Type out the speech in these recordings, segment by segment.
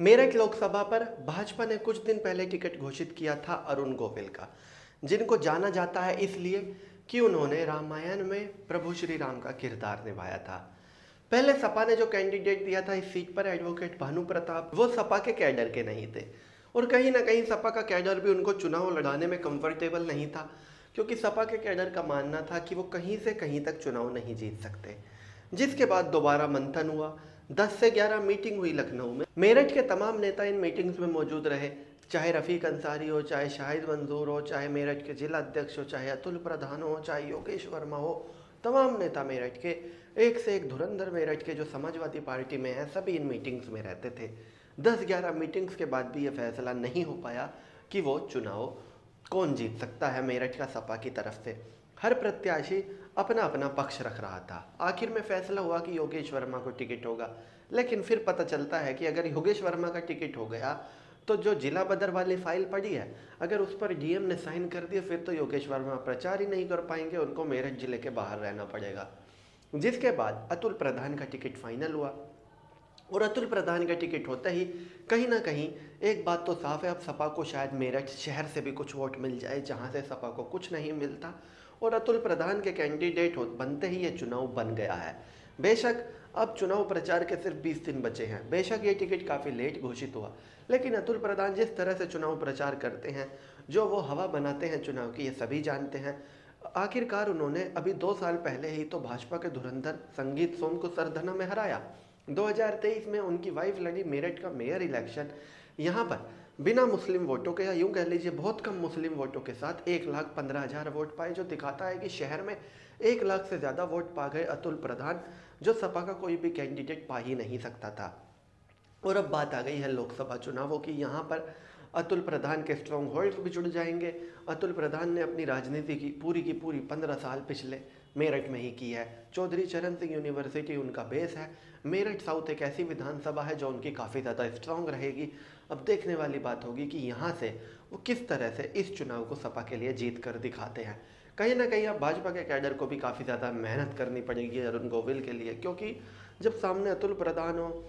मेरठ लोकसभा पर भाजपा ने कुछ दिन पहले टिकट घोषित किया था अरुण गोविल का, जिनको जाना जाता है इसलिए कि उन्होंने रामायण में प्रभु श्री राम का किरदार निभाया था। पहले सपा ने जो कैंडिडेट दिया था इस सीट पर एडवोकेट भानु प्रताप, वो सपा के कैडर के नहीं थे और कहीं ना कहीं सपा का कैडर भी उनको चुनाव लड़ाने में कंफर्टेबल नहीं था, क्योंकि सपा के कैडर का मानना था कि वो कहीं से कहीं तक चुनाव नहीं जीत सकते। जिसके बाद दोबारा मंथन हुआ, 10 से 11 मीटिंग हुई लखनऊ में। मेरठ के तमाम नेता इन मीटिंग्स में मौजूद रहे, चाहे रफ़ीक अंसारी हो, चाहे शाहिद मंजूर हो, चाहे मेरठ के जिला अध्यक्ष हो, चाहे अतुल प्रधान हो, चाहे योगेश वर्मा हो। तमाम नेता मेरठ के, एक से एक धुरंधर मेरठ के जो समाजवादी पार्टी में है, सभी इन मीटिंग्स में रहते थे। 10-11 मीटिंग्स के बाद भी ये फैसला नहीं हो पाया कि वो चुनाव कौन जीत सकता है मेरठ का सपा की तरफ से। हर प्रत्याशी अपना अपना पक्ष रख रहा था। आखिर में फैसला हुआ कि योगेश वर्मा को टिकट होगा, लेकिन फिर पता चलता है कि अगर योगेश वर्मा का टिकट हो गया तो जो जिला बदर वाली फाइल पड़ी है, अगर उस पर डीएम ने साइन कर दिया, फिर तो योगेश वर्मा प्रचार ही नहीं कर पाएंगे, उनको मेरठ जिले के बाहर रहना पड़ेगा। जिसके बाद अतुल प्रधान का टिकट फाइनल हुआ और अतुल प्रधान का टिकट होते ही कहीं ना कहीं एक बात तो साफ है, अब सपा को शायद मेरठ शहर से भी कुछ वोट मिल जाए जहां से सपा को कुछ नहीं मिलता, और अतुल प्रधान के कैंडिडेट बनते ही ये चुनाव बन गया है। बेशक अब चुनाव प्रचार के सिर्फ 20 दिन बचे हैं, बेशक ये टिकट काफ़ी लेट घोषित हुआ, लेकिन अतुल प्रधान जिस तरह से चुनाव प्रचार करते हैं, जो वो हवा बनाते हैं चुनाव की, ये सभी जानते हैं। आखिरकार उन्होंने अभी 2 साल पहले ही तो भाजपा के धुरंधर संगीत सोम को सरधना में हराया। 2023 में उनकी वाइफ लड़ी मेरठ का मेयर इलेक्शन, यहाँ पर बिना मुस्लिम वोटों के, या यूँ कह लीजिए बहुत कम मुस्लिम वोटों के साथ 1,15,000 वोट पाए, जो दिखाता है कि शहर में 1 लाख से ज़्यादा वोट पा गए अतुल प्रधान, जो सपा का कोई भी कैंडिडेट पा ही नहीं सकता था। और अब बात आ गई है लोकसभा चुनावों की। यहाँ पर अतुल प्रधान के स्ट्रॉन्ग होल्ड्स भी जुड़ जाएंगे। अतुल प्रधान ने अपनी राजनीति की पूरी 15 साल पिछले मेरठ में ही की है। चौधरी चरण सिंह यूनिवर्सिटी उनका बेस है। मेरठ साउथ एक ऐसी विधानसभा है जो उनकी काफ़ी ज़्यादा स्ट्रांग रहेगी। अब देखने वाली बात होगी कि यहाँ से वो किस तरह से इस चुनाव को सपा के लिए जीत कर दिखाते हैं। कहीं ना कहीं अब भाजपा के कैडर को भी काफ़ी ज़्यादा मेहनत करनी पड़ेगी अरुण गोविल के लिए, क्योंकि जब सामने अतुल प्रधान हो,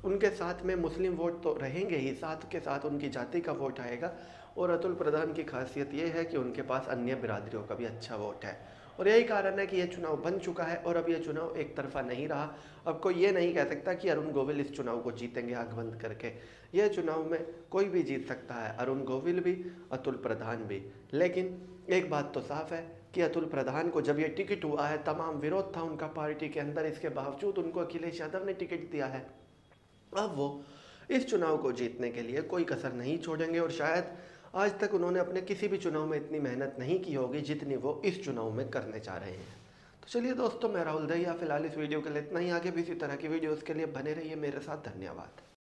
उनके साथ में मुस्लिम वोट तो रहेंगे ही, साथ के साथ उनकी जाति का वोट आएगा। और अतुल प्रधान की खासियत ये है कि उनके पास अन्य बिरादरियों का भी अच्छा वोट है, और यही कारण है कि यह चुनाव बन चुका है। और अब यह चुनाव एक तरफा नहीं रहा। अब कोई ये नहीं कह सकता कि अरुण गोविल इस चुनाव को जीतेंगे आंख बंद करके। यह चुनाव में कोई भी जीत सकता है, अरुण गोविल भी, अतुल प्रधान भी। लेकिन एक बात तो साफ है कि अतुल प्रधान को जब ये टिकट हुआ है, तमाम विरोध था उनका पार्टी के अंदर, इसके बावजूद उनको अखिलेश यादव ने टिकट दिया है। अब वो इस चुनाव को जीतने के लिए कोई कसर नहीं छोड़ेंगे, और शायद आज तक उन्होंने अपने किसी भी चुनाव में इतनी मेहनत नहीं की होगी जितनी वो इस चुनाव में करने जा रहे हैं। तो चलिए दोस्तों, मैं राहुल दहिया, फिलहाल इस वीडियो के लिए इतना ही। आगे भी इसी तरह की वीडियोस के लिए बने रहिए मेरे साथ। धन्यवाद।